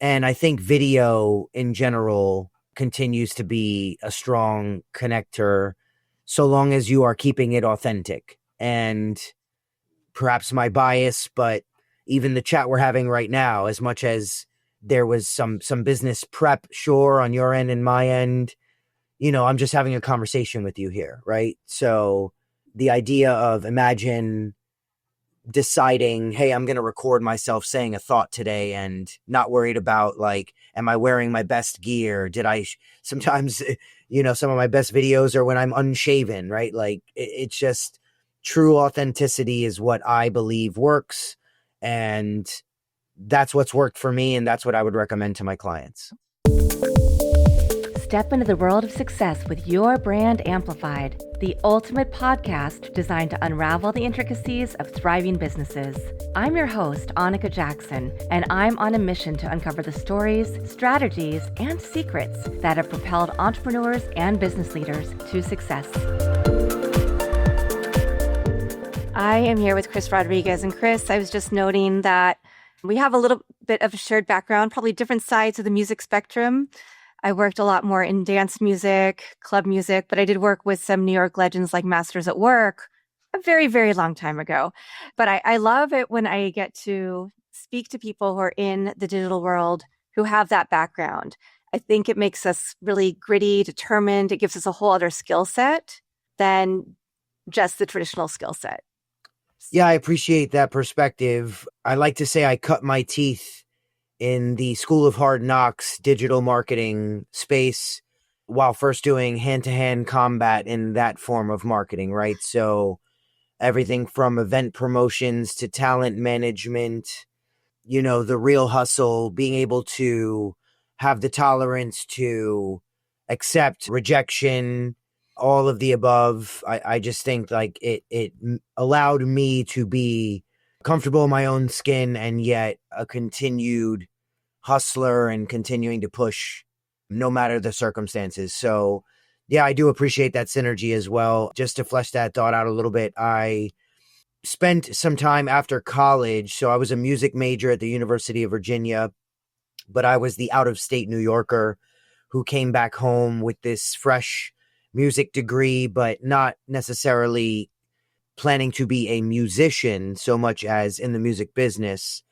And I think video in general continues to be a strong connector so long as you are keeping it authentic. And perhaps my bias, but even the chat we're having right now, as much as there was some business prep, sure, on your end and my end, I'm just having a conversation with you here, right? So the idea of imagine deciding, hey, I'm going to record myself saying a thought today and not worried about like, am I wearing my best gear? Did I sometimes, some of my best videos are when I'm unshaven, right? Like it's just true authenticity is what I believe works. And that's what's worked for me. And that's what I would recommend to my clients. Step into the world of success with your brand amplified, the ultimate podcast designed to unravel the intricacies of thriving businesses. I'm your host, Annika Jackson, and I'm on a mission to uncover the stories, strategies, and secrets that have propelled entrepreneurs and business leaders to success. I am here with Chris Rodriguez. And Chris, I was just noting that we have a little bit of a shared background, probably different sides of the music spectrum. I worked a lot more in dance music, club music, but I did work with some New York legends like Masters at Work a very, very long time ago. But I love it when I get to speak to people who are in the digital world who have that background. I think it makes us really gritty, determined. It gives us a whole other skill set than just the traditional skill set. Yeah, I appreciate that perspective. I like to say I cut my teeth in the School of Hard Knocks digital marketing space while first doing hand-to-hand combat in that form of marketing, right? So everything from event promotions to talent management, the real hustle, being able to have the tolerance to accept rejection, all of the above. I just think like it allowed me to be comfortable in my own skin and yet a continued hustler and continuing to push no matter the circumstances. So yeah, I do appreciate that synergy as well. Just to flesh that thought out a little bit, I spent some time after college. So I was a music major at the University of Virginia, but I was the out-of-state New Yorker who came back home with this fresh music degree, but not necessarily planning to be a musician so much as in the music business.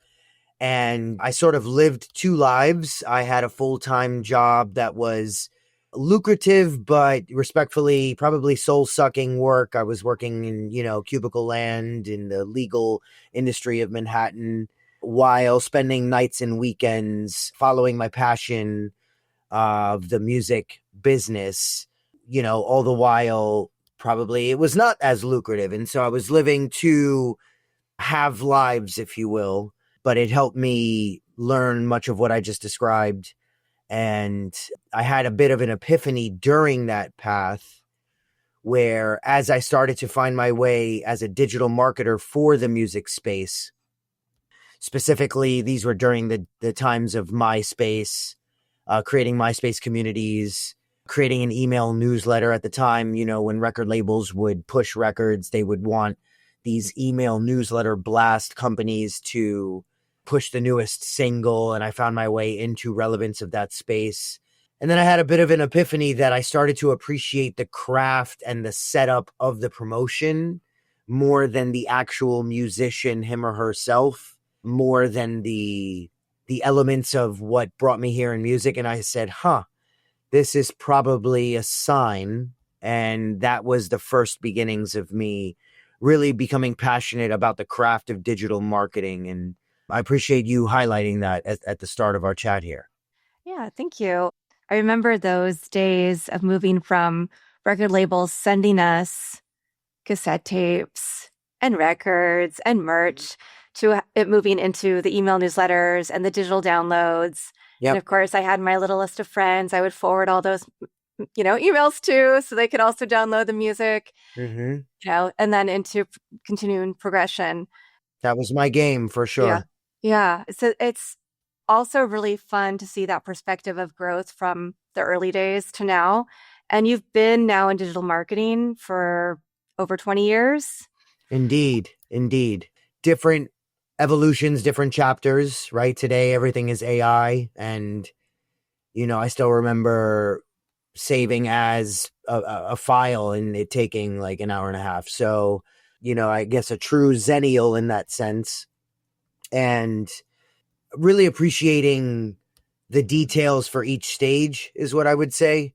And I sort of lived two lives. I had a full-time job that was lucrative, but respectfully, probably soul-sucking work. I was working in, cubicle land in the legal industry of Manhattan while spending nights and weekends following my passion of the music business, all the while probably it was not as lucrative. And so I was living two half lives, if you will, but it helped me learn much of what I just described. And I had a bit of an epiphany during that path where as I started to find my way as a digital marketer for the music space, specifically, these were during the times of MySpace, creating MySpace communities, creating an email newsletter at the time, when record labels would push records, they would want these email newsletter blast companies to push the newest single. And I found my way into relevance of that space. And then I had a bit of an epiphany that I started to appreciate the craft and the setup of the promotion more than the actual musician, him or herself, more than the elements of what brought me here in music. And I said, this is probably a sign. And that was the first beginnings of me really becoming passionate about the craft of digital marketing. And I appreciate you highlighting that at the start of our chat here. Yeah, thank you. I remember those days of moving from record labels sending us cassette tapes and records and merch to it moving into the email newsletters and the digital downloads. Yep. And of course, I had my little list of friends I would forward all those, emails to so they could also download the music, and then into continuing progression. That was my game for sure. Yeah. So it's also really fun to see that perspective of growth from the early days to now. And you've been now in digital marketing for over 20 years. Indeed. Different evolutions, different chapters, right? Today, everything is AI. And, I still remember saving as a file and it taking like an hour and a half. So, I guess a true zennial in that sense. And really appreciating the details for each stage is what I would say.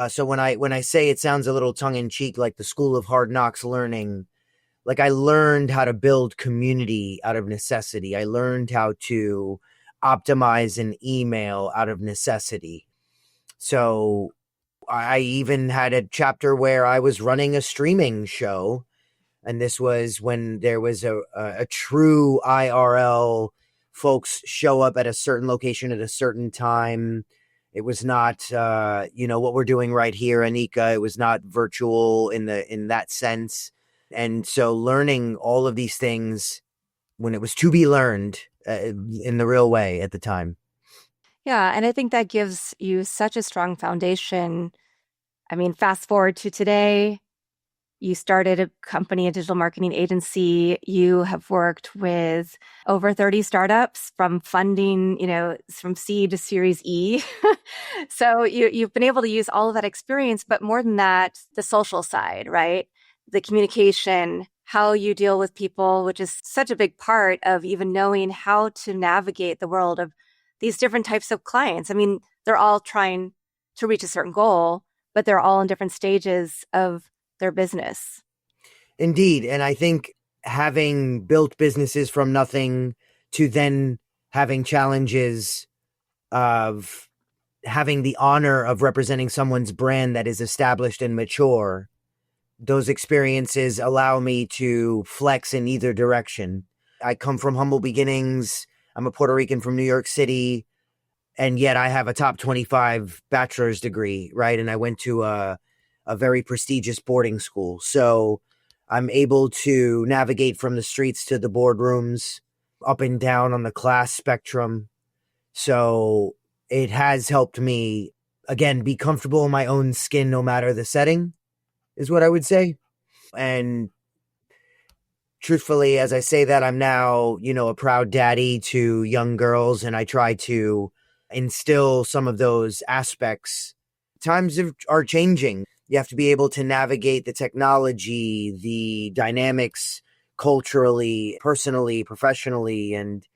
So when I say it sounds a little tongue in cheek, like the School of Hard Knocks learning, like I learned how to build community out of necessity. I learned how to optimize an email out of necessity. So I even had a chapter where I was running a streaming show, and this was when there was a true IRL folks show up at a certain location at a certain time. It was not what we're doing right here, Anika. It was not virtual in that sense. And so learning all of these things when it was to be learned in the real way at the time. Yeah, and I think that gives you such a strong foundation. I mean, fast forward to today, you started a company, a digital marketing agency. You have worked with over 30 startups from funding, from seed to Series E. So you've been able to use all of that experience, but more than that, the social side, right? The communication, how you deal with people, which is such a big part of even knowing how to navigate the world of these different types of clients. I mean, they're all trying to reach a certain goal, but they're all in different stages of their business. Indeed. And I think having built businesses from nothing to then having challenges of having the honor of representing someone's brand that is established and mature, those experiences allow me to flex in either direction. I come from humble beginnings. I'm a Puerto Rican from New York City, and yet I have a top 25 bachelor's degree, right? And I went to a very prestigious boarding school. So I'm able to navigate from the streets to the boardrooms, up and down on the class spectrum. So it has helped me, again, be comfortable in my own skin no matter the setting, is what I would say. And truthfully, as I say that, I'm now, a proud daddy to young girls, and I try to instill some of those aspects. Times are changing. You have to be able to navigate the technology, the dynamics culturally, personally, professionally, and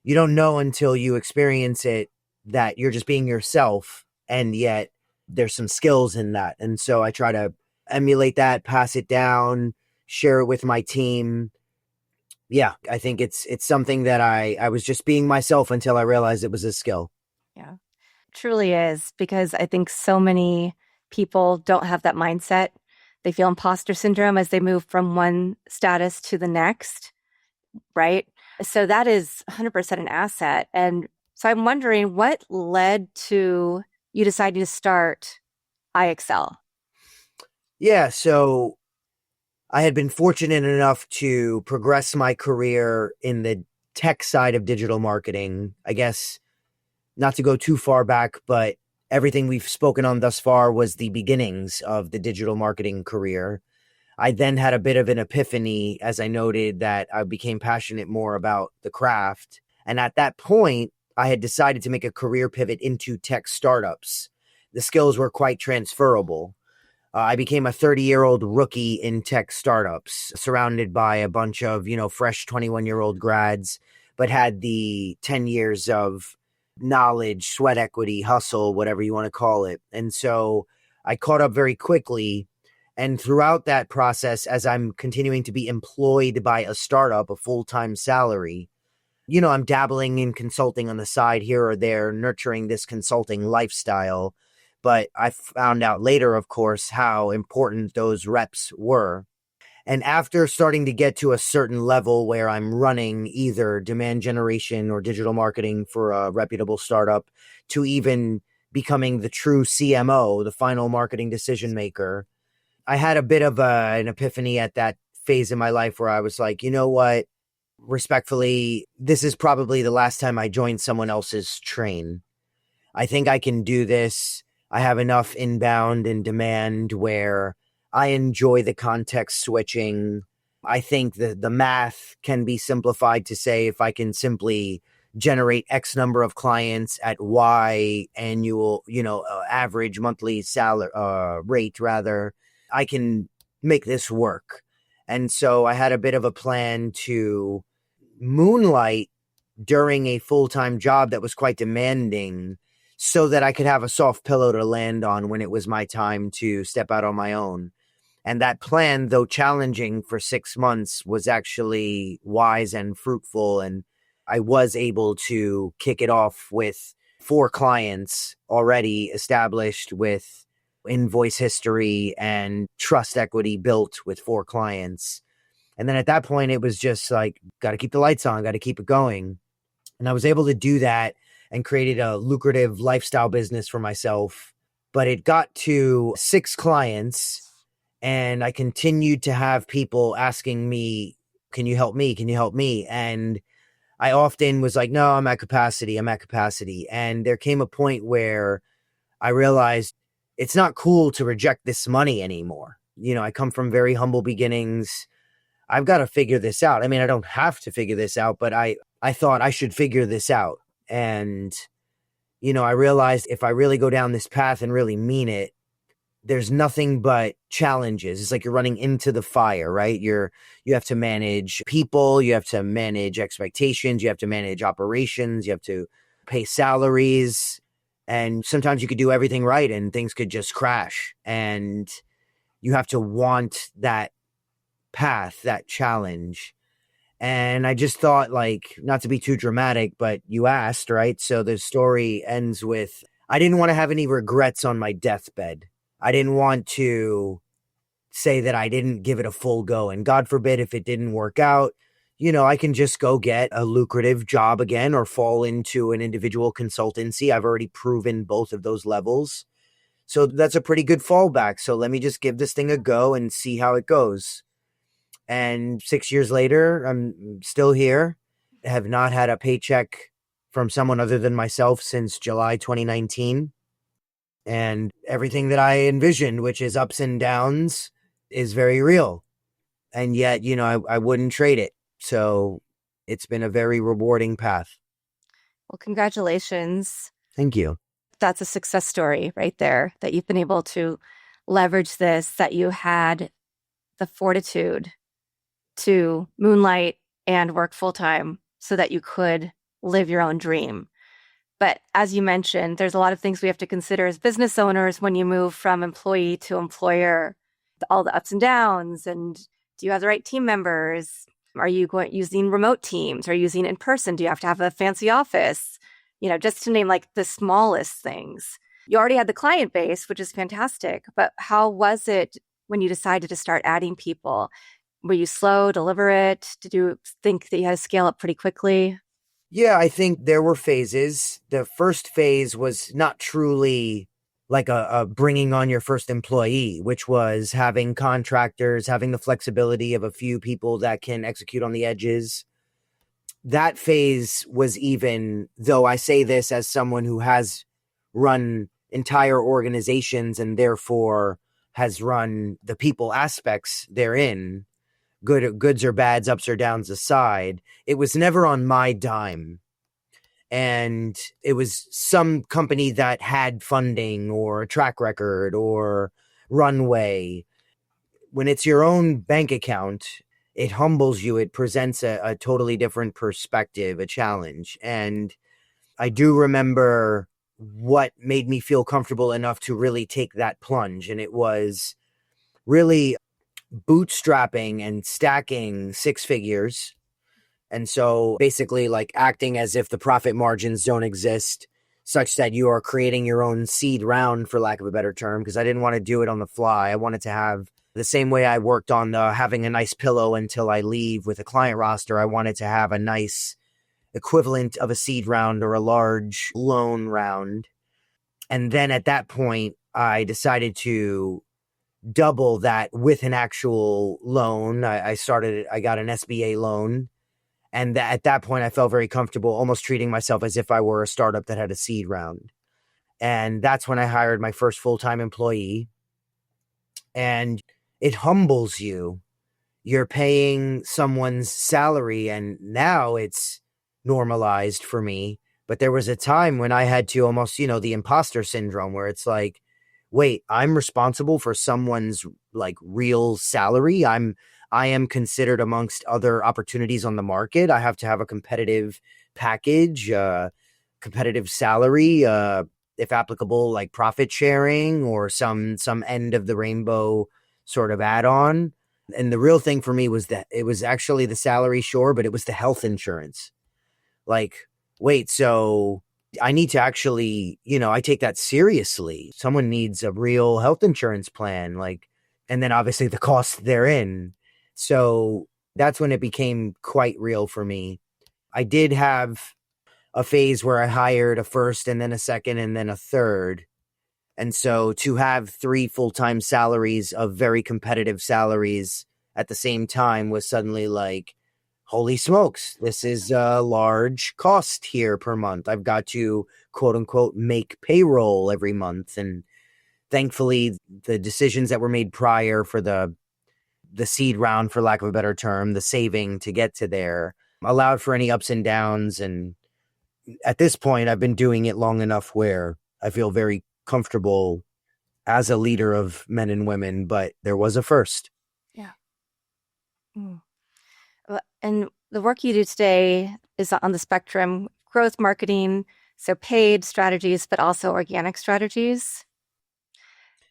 you don't know until you experience it that you're just being yourself, and yet there's some skills in that. And so I try to emulate that, pass it down, share it with my team. Yeah, I think it's something that I was just being myself until I realized it was a skill. Yeah, truly is, because I think so many people don't have that mindset. They feel imposter syndrome as they move from one status to the next, right? So that is 100% an asset. And so I'm wondering what led to you deciding to start iExcel? Yeah, so I had been fortunate enough to progress my career in the tech side of digital marketing. I guess not to go too far back, but everything we've spoken on thus far was the beginnings of the digital marketing career. I then had a bit of an epiphany, as I noted, that I became passionate more about the craft. And at that point, I had decided to make a career pivot into tech startups. The skills were quite transferable. I became a 30-year-old rookie in tech startups, surrounded by a bunch of, fresh 21-year-old grads, but had the 10 years of knowledge, sweat equity, hustle, whatever you want to call it. And so I caught up very quickly. And throughout that process, as I'm continuing to be employed by a startup, a full-time salary, I'm dabbling in consulting on the side here or there, nurturing this consulting lifestyle. But I found out later, of course, how important those reps were. And after starting to get to a certain level where I'm running either demand generation or digital marketing for a reputable startup, to even becoming the true CMO, the final marketing decision maker, I had a bit of an epiphany at that phase in my life where I was like, you know what? Respectfully, this is probably the last time I join someone else's train. I think I can do this. I have enough inbound and demand where I enjoy the context switching. I think the math can be simplified to say if I can simply generate X number of clients at Y annual, average monthly salary rate rather, I can make this work. And so I had a bit of a plan to moonlight during a full-time job that was quite demanding so that I could have a soft pillow to land on when it was my time to step out on my own. And that plan, though challenging for 6 months, was actually wise and fruitful. And I was able to kick it off with 4 clients already established with invoice history and trust equity built with 4 clients. And then at that point, it was just like, got to keep the lights on, got to keep it going. And I was able to do that and created a lucrative lifestyle business for myself. But it got to 6 clients and I continued to have people asking me, can you help me? Can you help me? And I often was like, no, I'm at capacity. I'm at capacity. And there came a point where I realized it's not cool to reject this money anymore. I come from very humble beginnings. I've got to figure this out. I mean, I don't have to figure this out, but I thought I should figure this out. And, I realized if I really go down this path and really mean it, there's nothing but challenges. It's like you're running into the fire, right? You have to manage people, you have to manage expectations, you have to manage operations, you have to pay salaries. And sometimes you could do everything right and things could just crash. And you have to want that path, that challenge. And I just thought, like, not to be too dramatic, but you asked, right? So the story ends with I didn't want to have any regrets on my deathbed. I didn't want to say that I didn't give it a full go. And God forbid if it didn't work out, I can just go get a lucrative job again or fall into an individual consultancy. I've already proven both of those levels. So that's a pretty good fallback. So let me just give this thing a go and see how it goes. And 6 years later, I'm still here. I have not had a paycheck from someone other than myself since July 2019. And everything that I envisioned, which is ups and downs, is very real. And yet, I wouldn't trade it. So it's been a very rewarding path. Well, congratulations. Thank you. That's a success story right there, that you've been able to leverage this, that you had the fortitude to moonlight and work full time so that you could live your own dream. But as you mentioned, there's a lot of things we have to consider as business owners when you move from employee to employer, all the ups and downs. And do you have the right team members? Are you using remote teams? Are you using in person? Do you have to have a fancy office? Just to name like the smallest things. You already had the client base, which is fantastic. But how was it when you decided to start adding people? Were you slow, deliberate? Did you think that you had to scale up pretty quickly? Yeah, I think there were phases. The first phase was not truly like a bringing on your first employee, which was having contractors, having the flexibility of a few people that can execute on the edges. That phase was, even though I say this as someone who has run entire organizations and therefore has run the people aspects therein, goods or bads, ups or downs aside, it was never on my dime. And it was some company that had funding or a track record or runway. When it's your own bank account, it humbles you. It presents a totally different perspective, a challenge. And I do remember what made me feel comfortable enough to really take that plunge. And it was really bootstrapping and stacking 6 figures. And so basically like acting as if the profit margins don't exist, such that you are creating your own seed round, for lack of a better term, because I didn't want to do it on the fly. I wanted to have the same way I worked on having a nice pillow until I leave with a client roster. I wanted to have a nice equivalent of a seed round or a large loan round. And then at that point, I decided to double that with an actual loan. I got an SBA loan. And at that point, I felt very comfortable almost treating myself as if I were a startup that had a seed round. And that's when I hired my first full-time employee. And it humbles you. you're paying someone's salary, and now it's normalized for me. But there was a time when I had to almost, the imposter syndrome, where it's like, wait, I'm responsible for someone's like real salary. I am considered amongst other opportunities on the market. I have to have a competitive package, competitive salary, if applicable, like profit sharing or some end of the rainbow sort of add-on. And the real thing for me was that it was actually the salary, sure, but it was the health insurance. Like, wait, so I need to actually, I take that seriously. Someone needs a real health insurance plan, like, and then obviously the cost therein. So that's when it became quite real for me. I did have a phase where I hired a first and then a second and then a third. And so to have three full-time salaries of very competitive salaries at the same time was suddenly like, holy smokes, this is a large cost here per month. I've got to, quote unquote, make payroll every month. And thankfully, the decisions that were made prior for the seed round, for lack of a better term, the saving to get to there, allowed for any ups and downs. And at this point, I've been doing it long enough where I feel very comfortable as a leader of men and women, but there was a first. Yeah. Mm. And the work you do today is on the spectrum, growth marketing, so paid strategies, but also organic strategies.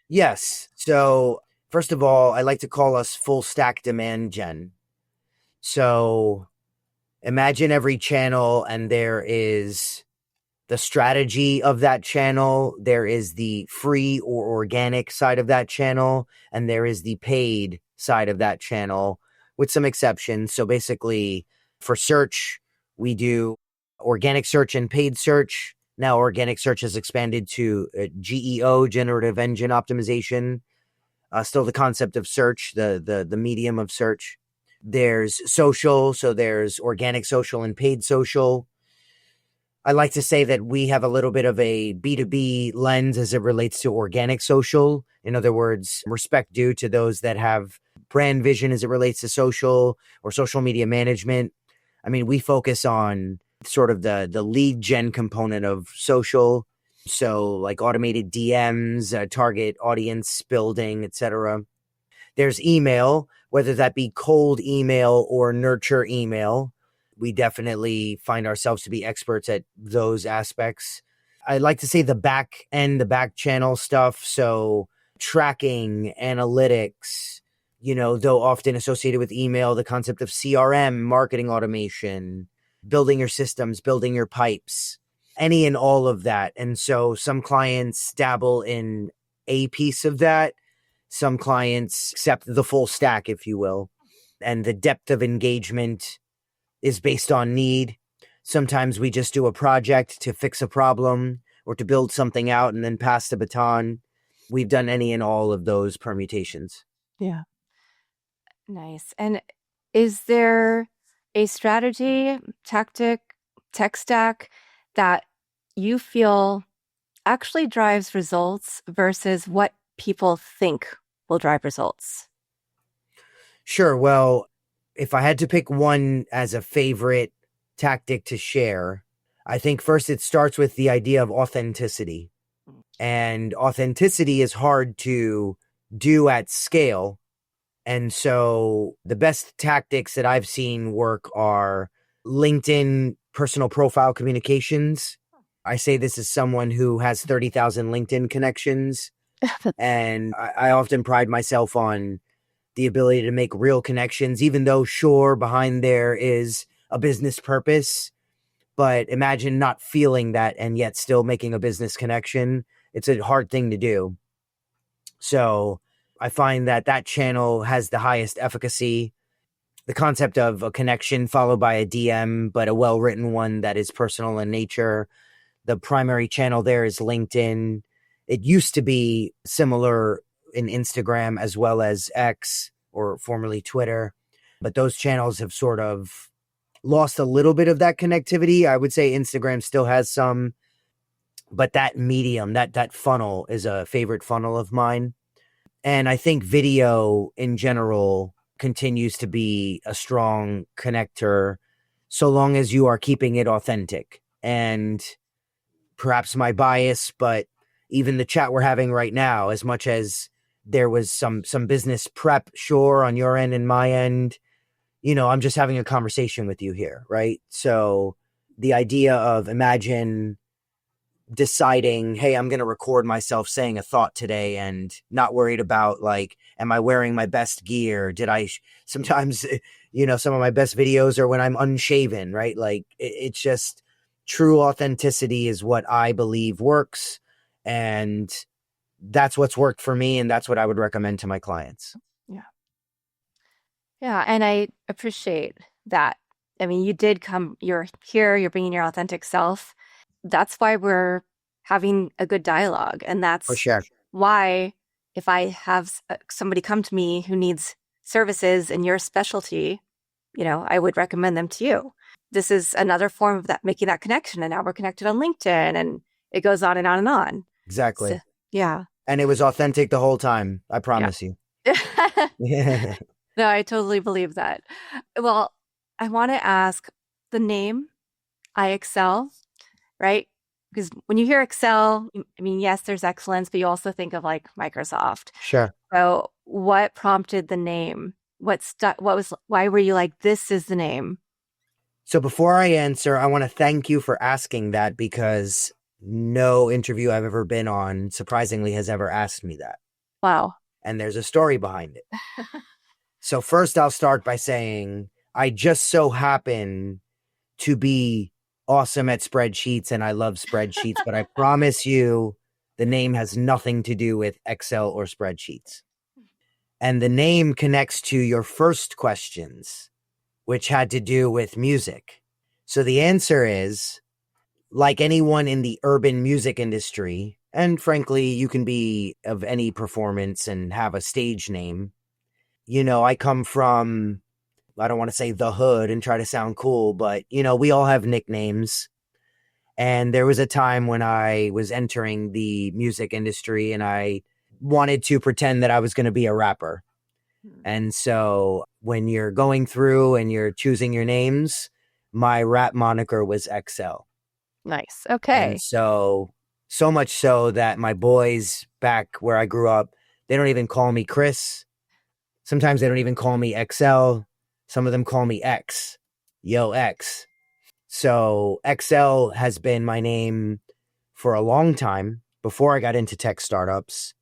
Yes. So, first of all, I like to call us full stack demand gen. So, imagine every channel, and there is the strategy of that channel, there is the free or organic side of that channel, and there is the paid side of that channel, with some exceptions. So basically, for search, we do organic search and paid search. Now organic search has expanded to GEO, generative engine optimization. Still the concept of search, the medium of search. There's social, so there's organic social and paid social. I like to say that we have a little bit of a B2B lens as it relates to organic social. In other words, respect due to those that have brand vision as it relates to social or social media management. I mean, we focus on sort of the lead gen component of social. So like automated DMs, target audience building, etc. There's email, whether that be cold email or nurture email. We definitely find ourselves to be experts at those aspects. I like to say the back end, the back channel stuff. So tracking, analytics, though often associated with email, the concept of CRM, marketing automation, building your systems, building your pipes, any and all of that. And so some clients dabble in a piece of that. Some clients accept the full stack, if you will. And the depth of engagement is based on need. Sometimes we just do a project to fix a problem or to build something out and then pass the baton. We've done any and all of those permutations. Yeah. Nice. And is there a strategy, tactic, tech stack that you feel actually drives results versus what people think will drive results? Sure. Well, if I had to pick one as a favorite tactic to share, I think first it starts with the idea of authenticity. And authenticity is hard to do at scale. And so the best tactics that I've seen work are LinkedIn personal profile communications. I say this as someone who has 30,000 LinkedIn connections. And I often pride myself on the ability to make real connections, even though, sure, behind there is a business purpose. But imagine not feeling that and yet still making a business connection. It's a hard thing to do. So I find that channel has the highest efficacy. The concept of a connection followed by a DM, but a well-written one that is personal in nature. The primary channel there is LinkedIn. It used to be similar in Instagram as well as X, or formerly Twitter, but those channels have sort of lost a little bit of that connectivity. I would say Instagram still has some, but that medium, that funnel is a favorite funnel of mine. And I think video in general continues to be a strong connector so long as you are keeping it authentic. And perhaps my bias, but even the chat we're having right now, as much as there was some business prep, sure, on your end and my end, I'm just having a conversation with you here, right? So the idea of imagine deciding, hey, I'm going to record myself saying a thought today and not worried about like, am I wearing my best gear? Did I sometimes, some of my best videos are when I'm unshaven, right? Like it's just true authenticity is what I believe works. And that's what's worked for me. And that's what I would recommend to my clients. Yeah. Yeah. And I appreciate that. I mean, you're here, you're bringing your authentic self. That's why we're having a good dialogue. And For that's sure. why if I have somebody come to me who needs services in your specialty, I would recommend them to you. This is another form of that, making that connection. And now we're connected on LinkedIn and it goes on and on and on. Exactly. So, yeah. And it was authentic the whole time. I Yeah. promise you. Yeah. No, I totally believe that. Well, I want to ask the name iExcel, right? Because when you hear Excel, I mean, yes, there's excellence, but you also think of like Microsoft. Sure. So, what prompted the name? Why were you like, this is the name? So before I answer, I want to thank you for asking that because no interview I've ever been on, surprisingly, has ever asked me that. Wow. And there's a story behind it. So first, I'll start by saying I just so happen to be awesome at spreadsheets and I love spreadsheets, but I promise you the name has nothing to do with Excel or spreadsheets. And the name connects to your first questions, which had to do with music. So the answer is, like anyone in the urban music industry, and frankly, you can be of any performance and have a stage name. I come from, I don't want to say the hood and try to sound cool, but, we all have nicknames. And there was a time when I was entering the music industry and I wanted to pretend that I was going to be a rapper. And so when you're going through and you're choosing your names, my rap moniker was XL. Nice. And Okay. so much so that my boys back where I grew up, they don't even call me Chris. Sometimes they don't even call me XL. Some of them call me X. Yo, X. So XL has been my name for a long time before I got into tech startups.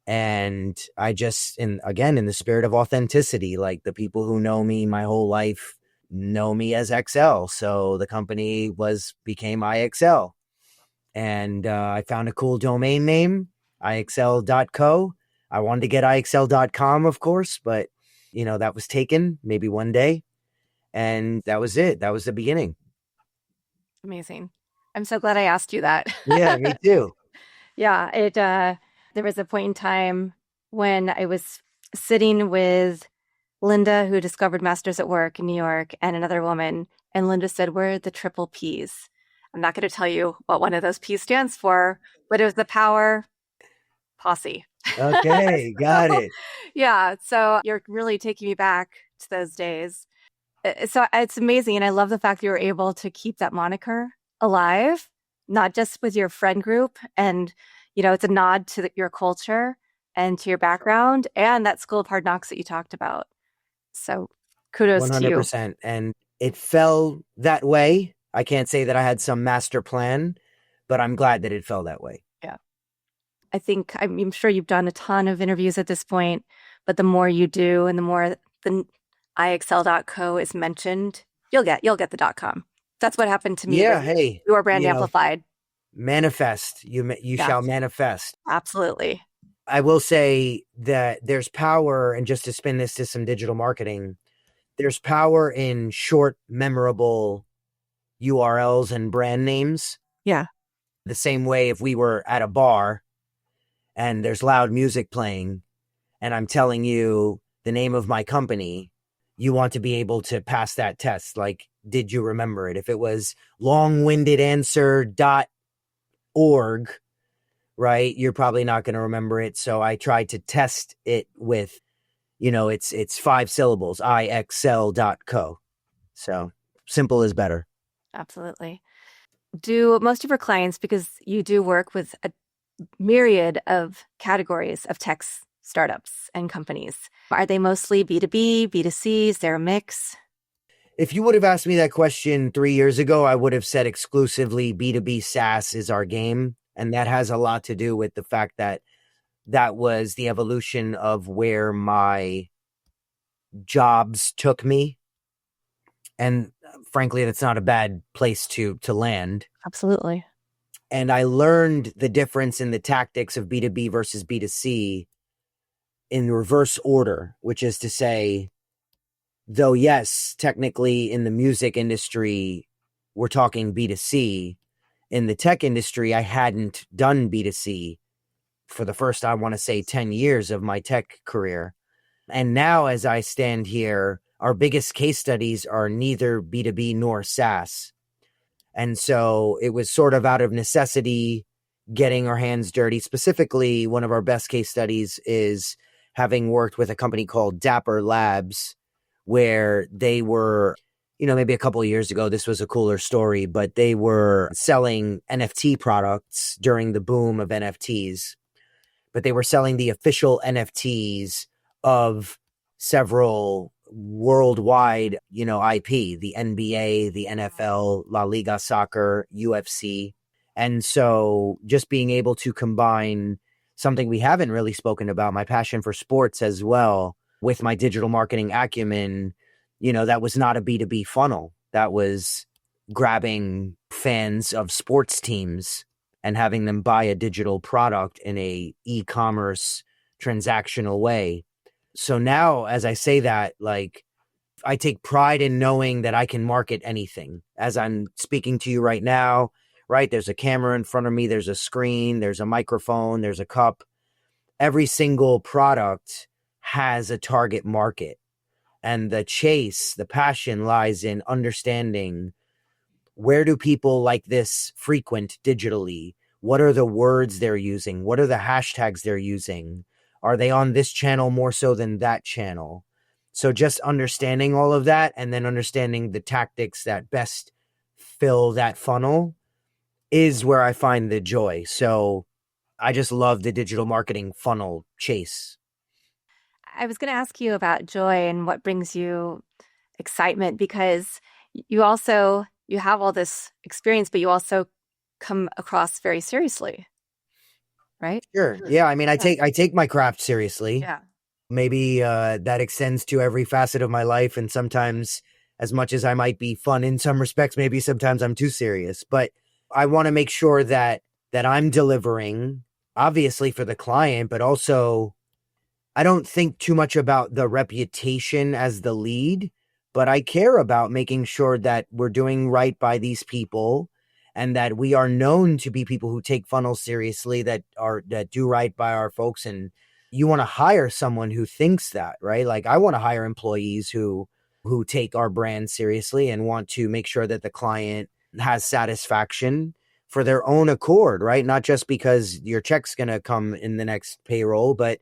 And I just, in the spirit of authenticity, like the people who know me my whole life know me as XL. So the company became iXL. And I found a cool domain name, ixl.co. I wanted to get ixl.com, of course, but that was taken maybe one day. And that was it. That was the beginning. Amazing. I'm so glad I asked you that. Yeah, me too. Yeah, there was a point in time when I was sitting with Linda, who discovered Masters at Work in New York, and another woman, and Linda said, "We're the triple P's." I'm not going to tell you what one of those P's stands for, but it was the power posse. Okay, got So, it. yeah, so you're really taking me back to those days. So it's amazing, and I love the fact that you were able to keep that moniker alive, not just with your friend group, and it's a nod to your culture and to your background and that School of Hard Knocks that you talked about. So kudos to you. 100%. And it fell that way. I can't say that I had some master plan, but I'm glad that it fell that way. Yeah. I'm sure you've done a ton of interviews at this point, but the more you do and the more the ixl.co is mentioned, you'll get the .com. That's what happened to me Yeah, with hey, your brand amplified. manifest. You Yeah, shall manifest. absolutely. I will say that there's power, and just to spin this to some digital marketing, there's power in short, memorable URLs and brand names. Yeah. The same way if we were at a bar and there's loud music playing and I'm telling you the name of my company, you want to be able to pass that test. Like, did you remember it? If it was longwindedanswer.org, right, you're probably not going to remember it. So I tried to test it with, It's 5 syllables, ixl.co. So simple is better. Absolutely. Do most of your clients, because you do work with a myriad of categories of tech startups and companies, are they mostly B2B, B2C? Is there a mix? If you would have asked me that question 3 years ago, I would have said exclusively B2B SaaS is our game. And that has a lot to do with the fact that that was the evolution of where my jobs took me. And frankly, that's not a bad place to land. Absolutely. And I learned the difference in the tactics of B2B versus B2C in reverse order, which is to say, though, yes, technically in the music industry, we're talking B2C. In the tech industry, I hadn't done B2C for the first, I want to say, 10 years of my tech career. And now, as I stand here, our biggest case studies are neither B2B nor SaaS. And so it was sort of out of necessity getting our hands dirty. Specifically, one of our best case studies is having worked with a company called Dapper Labs, where they were, maybe a couple of years ago, this was a cooler story, but they were selling NFT products during the boom of NFTs. But they were selling the official NFTs of several worldwide, IP, the NBA, the NFL, La Liga Soccer, UFC. And so just being able to combine something we haven't really spoken about, my passion for sports as well, with my digital marketing acumen, that was not a B2B funnel. That was grabbing fans of sports teams and having them buy a digital product in a e-commerce transactional way. So now, as I say that, like, I take pride in knowing that I can market anything. As I'm speaking to you right now, right? There's a camera in front of me, there's a screen, there's a microphone, there's a cup. Every single product has a target market. And the chase, the passion lies in understanding, where do people like this frequent digitally? What are the words they're using? What are the hashtags they're using? Are they on this channel more so than that channel? So just understanding all of that, and then understanding the tactics that best fill that funnel, is where I find the joy. So I just love the digital marketing funnel chase. I was going to ask you about joy and what brings you excitement, because you have all this experience, but you also come across very seriously, right? Sure. Yeah. I mean, I Yeah. take my craft seriously. Yeah. Maybe that extends to every facet of my life. And sometimes, as much as I might be fun in some respects, maybe sometimes I'm too serious. But I want to make sure that I'm delivering, obviously for the client, but also I don't think too much about the reputation as the lead, but I care about making sure that we're doing right by these people, and that we are known to be people who take funnels seriously, that do right by our folks. And you want to hire someone who thinks that, right? Like, I want to hire employees who take our brand seriously and want to make sure that the client has satisfaction for their own accord, right? Not just because your check's going to come in the next payroll, but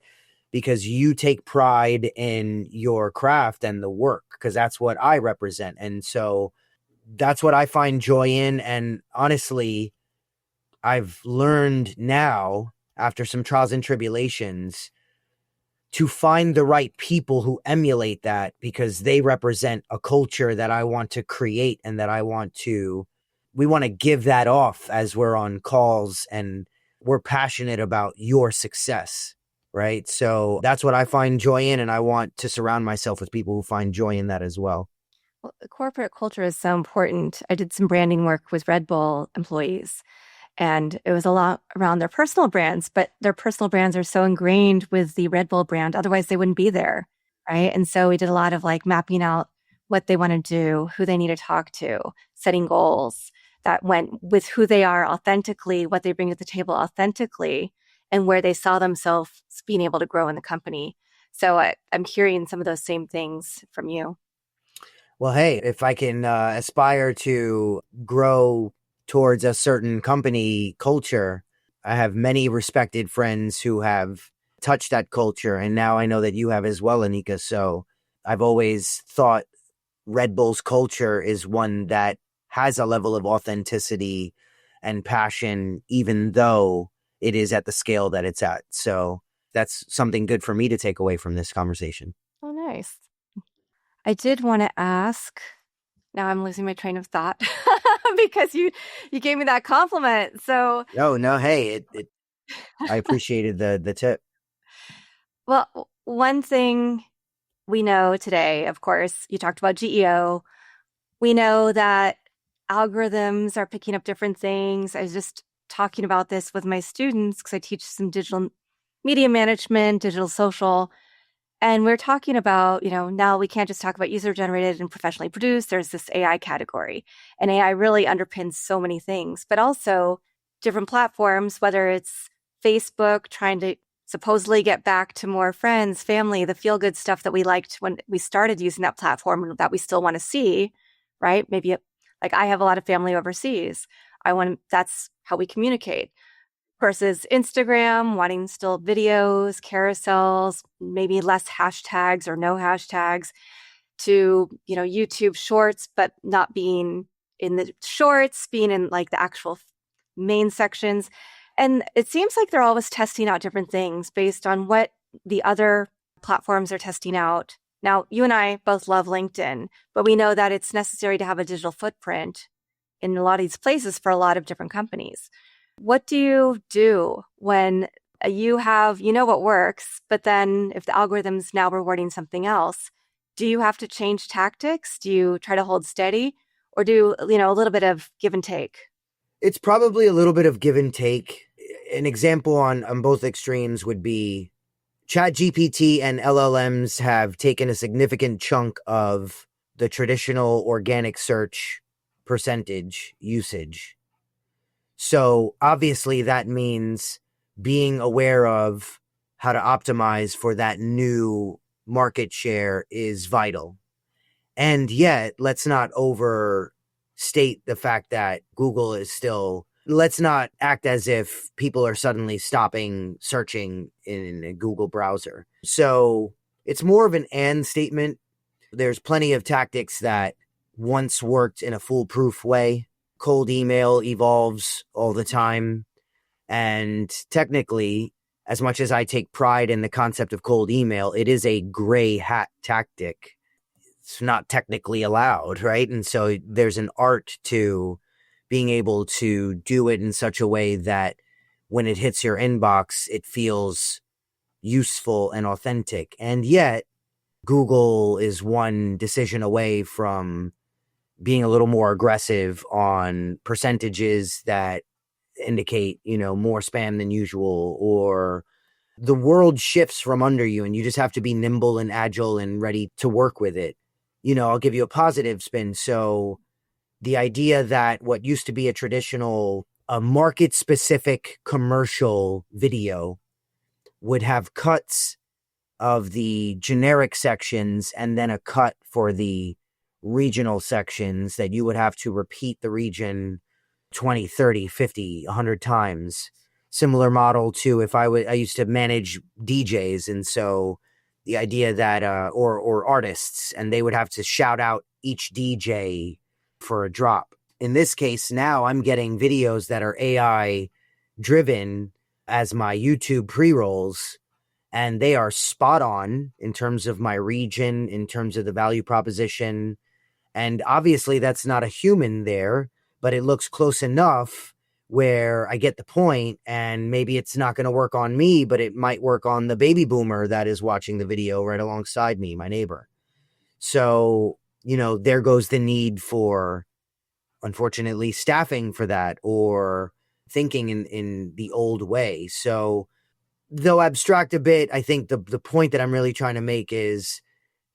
because you take pride in your craft and the work, because that's what I represent. And so that's what I find joy in. And honestly, I've learned now, after some trials and tribulations, to find the right people who emulate that, because they represent a culture that I want to create, and that we want to give that off as we're on calls, and we're passionate about your success. Right. So that's what I find joy in. And I want to surround myself with people who find joy in that as well. Well, corporate culture is so important. I did some branding work with Red Bull employees, and it was a lot around their personal brands, but their personal brands are so ingrained with the Red Bull brand. Otherwise, they wouldn't be there. Right. And so we did a lot of like mapping out what they want to do, who they need to talk to, setting goals that went with who they are authentically, what they bring to the table authentically, and where they saw themselves being able to grow in the company. So I'm hearing some of those same things from you. Well, hey, if I can aspire to grow towards a certain company culture, I have many respected friends who have touched that culture. And now I know that you have as well, Anika. So I've always thought Red Bull's culture is one that has a level of authenticity and passion, even though it is at the scale that it's at. So that's something good for me to take away from this conversation. Oh, nice. I did want to ask. Now I'm losing my train of thought because you gave me that compliment. So, Oh no, hey, I appreciated the tip. well, one thing we know today, of course, you talked about GEO. We know that algorithms are picking up different things. I was just talking about this with my students because I teach some digital media management, digital social. And we're talking about, now we can't just talk about user generated and professionally produced. There's this AI category, and AI really underpins so many things, but also different platforms, whether it's Facebook trying to supposedly get back to more friends, family, the feel good stuff that we liked when we started using that platform and that we still want to see, right? Maybe like I have a lot of family overseas. That's how we communicate versus Instagram, wanting still videos, carousels, maybe less hashtags or no hashtags, to, YouTube shorts, but not being in the shorts, being in like the actual main sections. And it seems like they're always testing out different things based on what the other platforms are testing out. Now, you and I both love LinkedIn, but we know that it's necessary to have a digital footprint in a lot of these places for a lot of different companies. What do you do when you have, what works, but then if the algorithm's now rewarding something else, do you have to change tactics? Do you try to hold steady or do, a little bit of give and take? It's probably a little bit of give and take. An example on both extremes would be ChatGPT and LLMs have taken a significant chunk of the traditional organic search percentage usage. So obviously that means being aware of how to optimize for that new market share is vital. And yet, let's not overstate the fact that Google is still, let's not act as if people are suddenly stopping searching in a Google browser. So it's more of an and statement. There's plenty of tactics that once worked in a foolproof way. Cold email evolves all the time. And technically, as much as I take pride in the concept of cold email, it is a gray hat tactic. It's not technically allowed, right? And so there's an art to being able to do it in such a way that when it hits your inbox, it feels useful and authentic. And yet, Google is one decision away from being a little more aggressive on percentages that indicate, more spam than usual, or the world shifts from under you and you just have to be nimble and agile and ready to work with it. I'll give you a positive spin. So the idea that what used to be a traditional, a market specific commercial video would have cuts of the generic sections and then a cut for the regional sections that you would have to repeat the region 20, 30, 50, 100 times. Similar model to if I used to manage DJs. And so the idea that, or artists, and they would have to shout out each DJ for a drop. In this case, now I'm getting videos that are AI driven as my YouTube pre-rolls, and they are spot on in terms of my region, in terms of the value proposition. And obviously that's not a human there, but it looks close enough where I get the point, and maybe it's not going to work on me, but it might work on the baby boomer that is watching the video right alongside me, my neighbor. So, there goes the need for, unfortunately, staffing for that, or thinking in the old way. So, though abstract a bit, I think the point that I'm really trying to make is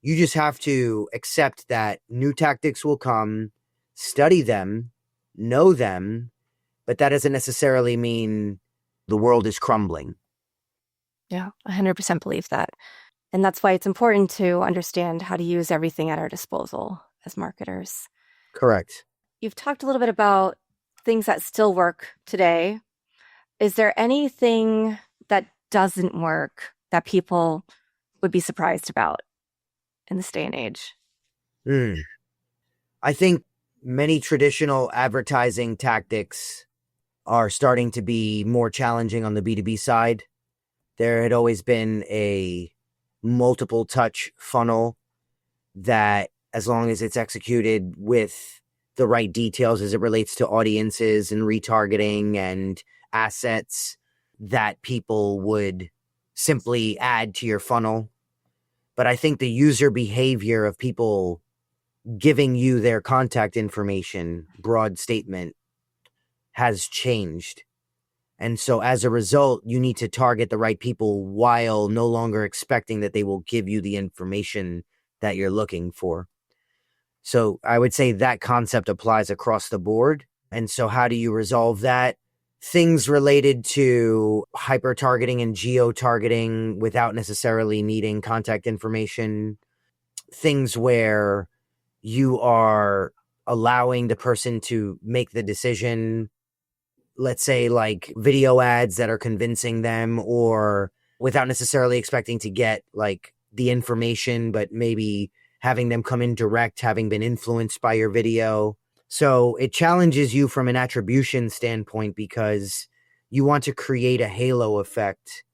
you just have to accept that new tactics will come, study them, know them, but that doesn't necessarily mean the world is crumbling. Yeah, 100% believe that. And that's why it's important to understand how to use everything at our disposal as marketers. Correct. You've talked a little bit about things that still work today. Is there anything that doesn't work that people would be surprised about in this day and age? Hmm. I think many traditional advertising tactics are starting to be more challenging on the B2B side. There had always been a multiple touch funnel that, as long as it's executed with the right details as it relates to audiences and retargeting and assets, that people would simply add to your funnel. But I think the user behavior of people giving you their contact information, broad statement, has changed. And so as a result, you need to target the right people while no longer expecting that they will give you the information that you're looking for. So I would say that concept applies across the board. And so how do you resolve that? Things related to hyper targeting and geo targeting without necessarily needing contact information. Things where you are allowing the person to make the decision, let's say like video ads that are convincing them, or without necessarily expecting to get like the information, but maybe having them come in direct, having been influenced by your video. So it challenges you from an attribution standpoint because you want to create a halo effect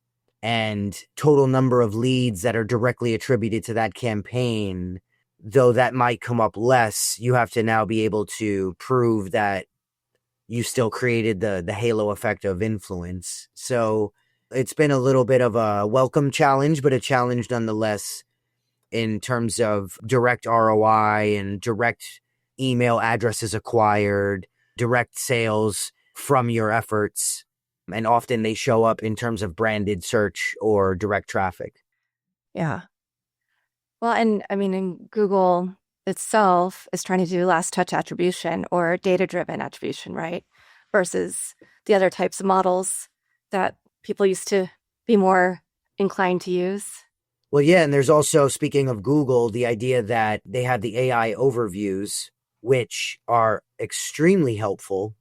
and total number of leads that are directly attributed to that campaign. Though that might come up less, you have to now be able to prove that you still created the halo effect of influence. So it's been a little bit of a welcome challenge, but a challenge nonetheless in terms of direct ROI and direct email addresses acquired, direct sales from your efforts. And often they show up in terms of branded search or direct traffic. Yeah. Well, and I mean, in Google itself is trying to do last touch attribution or data driven attribution, right? Versus the other types of models that people used to be more inclined to use. Well, yeah. And there's also, speaking of Google, the idea that they have the AI overviews, which are extremely helpful.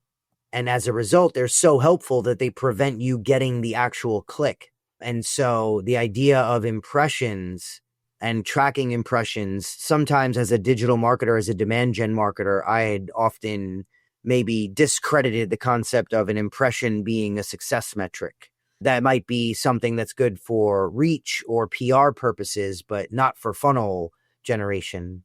And as a result, they're so helpful that they prevent you getting the actual click. And so the idea of impressions and tracking impressions, sometimes as a digital marketer, as a demand gen marketer, I had often maybe discredited the concept of an impression being a success metric. That might be something that's good for reach or PR purposes, but not for funnel generation.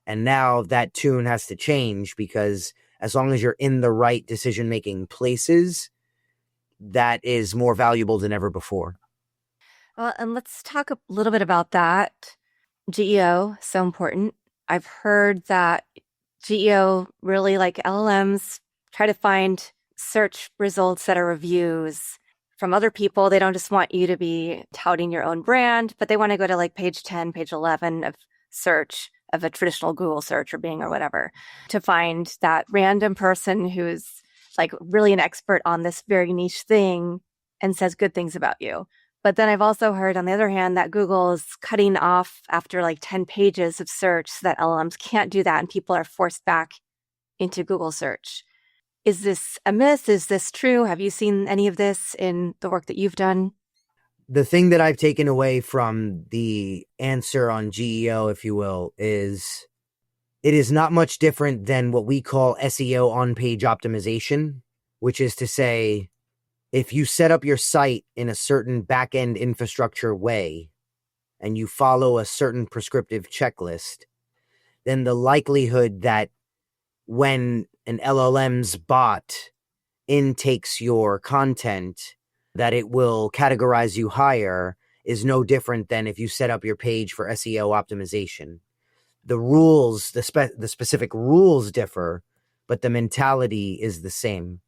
And now that tune has to change because as long as you're in the right decision-making places, that is more valuable than ever before. Well, and let's talk a little bit about that. GEO, so important. I've heard that GEO really, like LLMs, try to find search results that are reviews from other people. They don't just want you to be touting your own brand, but they want to go to like page 10, page 11 of search of a traditional Google search or Bing or whatever to find that random person who's like really an expert on this very niche thing and says good things about you. But then I've also heard, on the other hand, that Google is cutting off after like 10 pages of search so that LLMs can't do that and people are forced back into Google search. Is this a myth? Is this true? Have you seen any of this in the work that you've done? The thing that I've taken away from the answer on GEO, if you will, is it is not much different than what we call SEO on-page optimization, which is to say, if you set up your site in a certain back-end infrastructure way and you follow a certain prescriptive checklist, then the likelihood that when an LLM's bot intakes your content, that it will categorize you higher is no different than if you set up your page for SEO optimization. The rules, the specific rules differ, but the mentality is the same.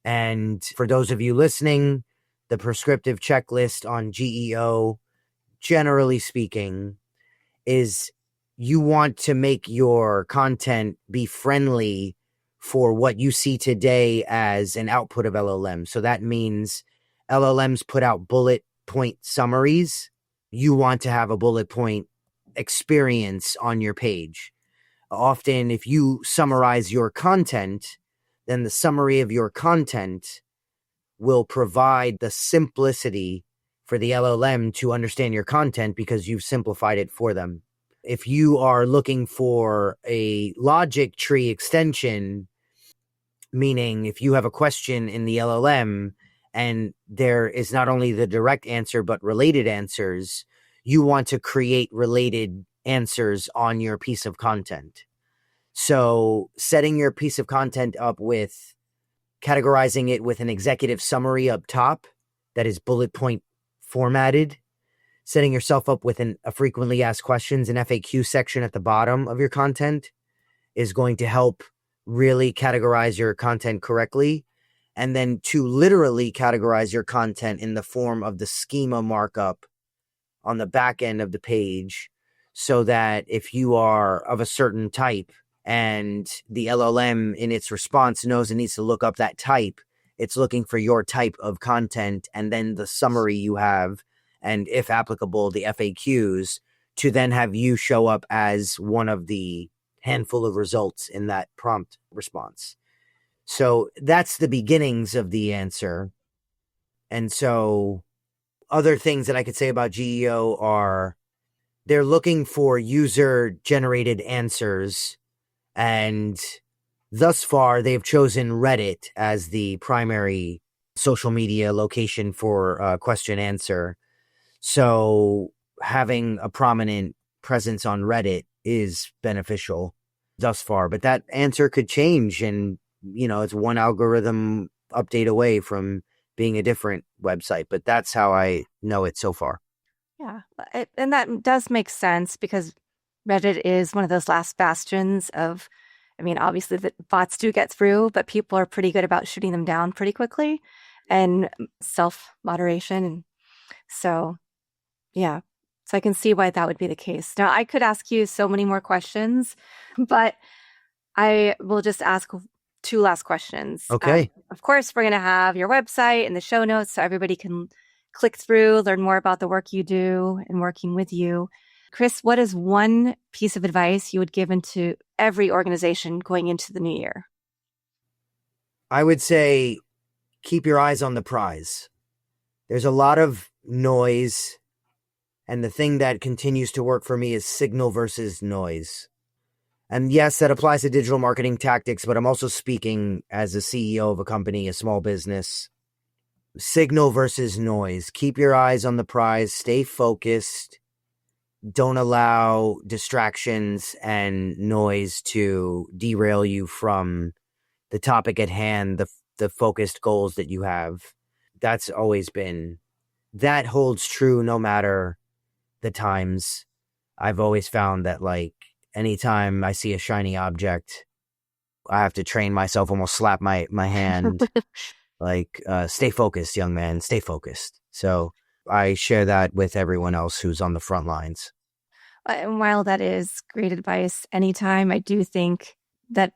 And for those of you listening, the prescriptive checklist on GEO, generally speaking, is you want to make your content be friendly for what you see today as an output of LLM. So that means LLMs put out bullet point summaries. You want to have a bullet point experience on your page. Often, if you summarize your content, then the summary of your content will provide the simplicity for the LLM to understand your content because you've simplified it for them. If you are looking for a logic tree extension, meaning if you have a question in the LLM and there is not only the direct answer but related answers, you want to create related answers on your piece of content. So setting your piece of content up with categorizing it with an executive summary up top that is bullet point formatted, setting yourself up with a frequently asked questions and FAQ section at the bottom of your content is going to help really categorize your content correctly. And then to literally categorize your content in the form of the schema markup on the back end of the page, so that if you are of a certain type and the LLM in its response knows it needs to look up that type, it's looking for your type of content and then the summary you have, and if applicable, the FAQs, to then have you show up as one of the handful of results in that prompt response. So that's the beginnings of the answer. And so other things that I could say about GEO are they're looking for user generated answers. And thus far, they've chosen Reddit as the primary social media location for question answer. So having a prominent presence on Reddit is beneficial thus far, but that answer could change, and it's one algorithm update away from being a different website, but that's how I know it so far. Yeah, and that does make sense because Reddit is one of those last bastions of, I mean, obviously the bots do get through, but people are pretty good about shooting them down pretty quickly and self-moderation. And so, yeah, so I can see why that would be the case. Now, I could ask you so many more questions, but I will just ask two last questions. Okay. Of course, we're going to have your website and the show notes so everybody can click through, learn more about the work you do and working with you. Chris, what is one piece of advice you would give into every organization going into the new year? I would say keep your eyes on the prize. There's a lot of noise, and the thing that continues to work for me is signal versus noise. And yes, that applies to digital marketing tactics, but I'm also speaking as a CEO of a company, a small business. Signal versus noise. Keep your eyes on the prize. Stay focused. Don't allow distractions and noise to derail you from the topic at hand, the focused goals that you have. That holds true no matter the times. I've always found that, like, anytime I see a shiny object, I have to train myself, almost slap my hand, like, stay focused, young man, stay focused. So I share that with everyone else who's on the front lines. And while that is great advice anytime, I do think that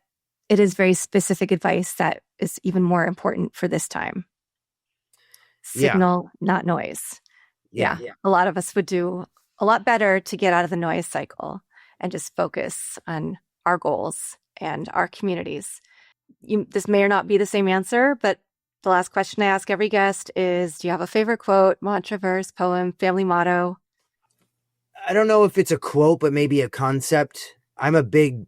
it is very specific advice that is even more important for this time. Signal, not noise. Yeah. A lot of us would do a lot better to get out of the noise cycle and just focus on our goals and our communities. This may or not be the same answer, but the last question I ask every guest is, do you have a favorite quote, mantra, verse, poem, family motto? I don't know if it's a quote, but maybe a concept. I'm a big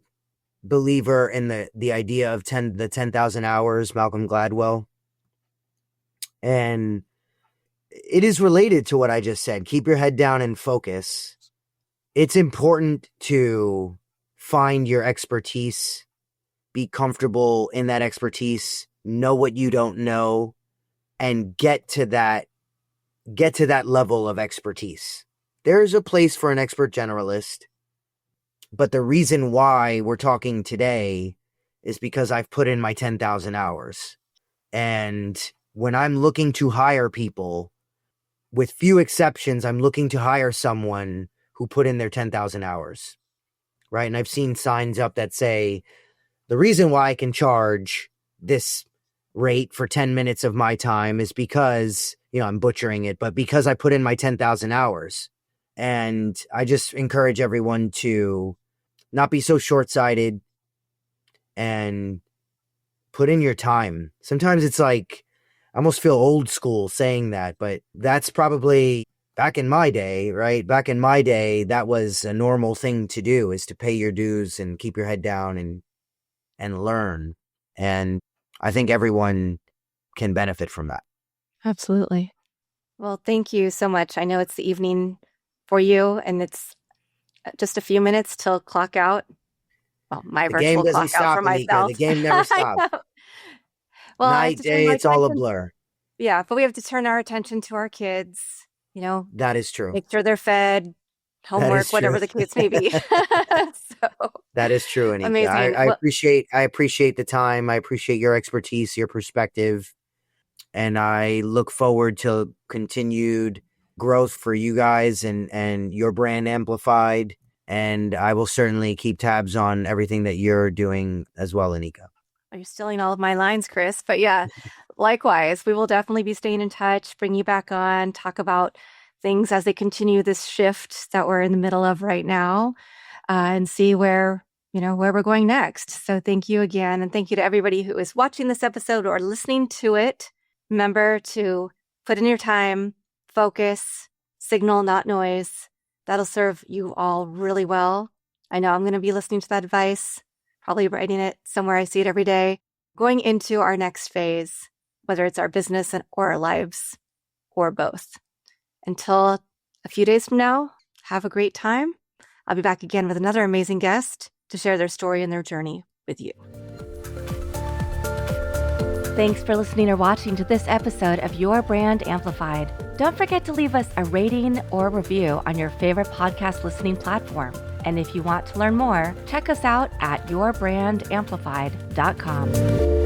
believer in the idea of 10,000 hours, Malcolm Gladwell. And it is related to what I just said. Keep your head down and focus. It's important to find your expertise, be comfortable in that expertise, know what you don't know, and get to that level of expertise. There's a place for an expert generalist, but the reason why we're talking today is because I've put in my 10,000 hours. And when I'm looking to hire people, with few exceptions, I'm looking to hire someone who put in their 10,000 hours, right? And I've seen signs up that say, the reason why I can charge this rate for 10 minutes of my time is because, I'm butchering it, but because I put in my 10,000 hours. And I just encourage everyone to not be so short-sighted and put in your time. Sometimes it's like, I almost feel old school saying that, but that's probably back in my day, right? Back in my day, that was a normal thing to do, is to pay your dues and keep your head down and learn. And I think everyone can benefit from that. Absolutely. Well, thank you so much. I know it's the evening for you, and it's just a few minutes till clock out. Well, my The game virtual doesn't clock out for stop, Anika. The myself. game never I stops. know. Well, I have Night, to turn day, my it's all a attention. blur. Yeah, but we have to turn our attention to our kids, That is true. make sure they're fed, That is homework, true. whatever the case may be. So That is true, Anika. amazing. I Well, appreciate the time. I appreciate your expertise, your perspective, and I look forward to continued growth for you guys and your brand amplified. And I will certainly keep tabs on everything that you're doing as well, Anika. you're stealing all of my lines, Chris. But yeah, likewise, we will definitely be staying in touch, bring you back on, talk about things as they continue this shift that we're in the middle of right now, and see where we're going next. So thank you again, and thank you to everybody who is watching this episode or listening to it. Remember to put in your time, focus, signal, not noise. That'll serve you all really well. I know I'm going to be listening to that advice, probably writing it somewhere I see it every day, going into our next phase, whether it's our business or our lives or both. Until a few days from now, have a great time. I'll be back again with another amazing guest to share their story and their journey with you. Thanks for listening or watching to this episode of Your Brand Amplified. Don't forget to leave us a rating or review on your favorite podcast listening platform. And if you want to learn more, check us out at yourbrandamplified.com.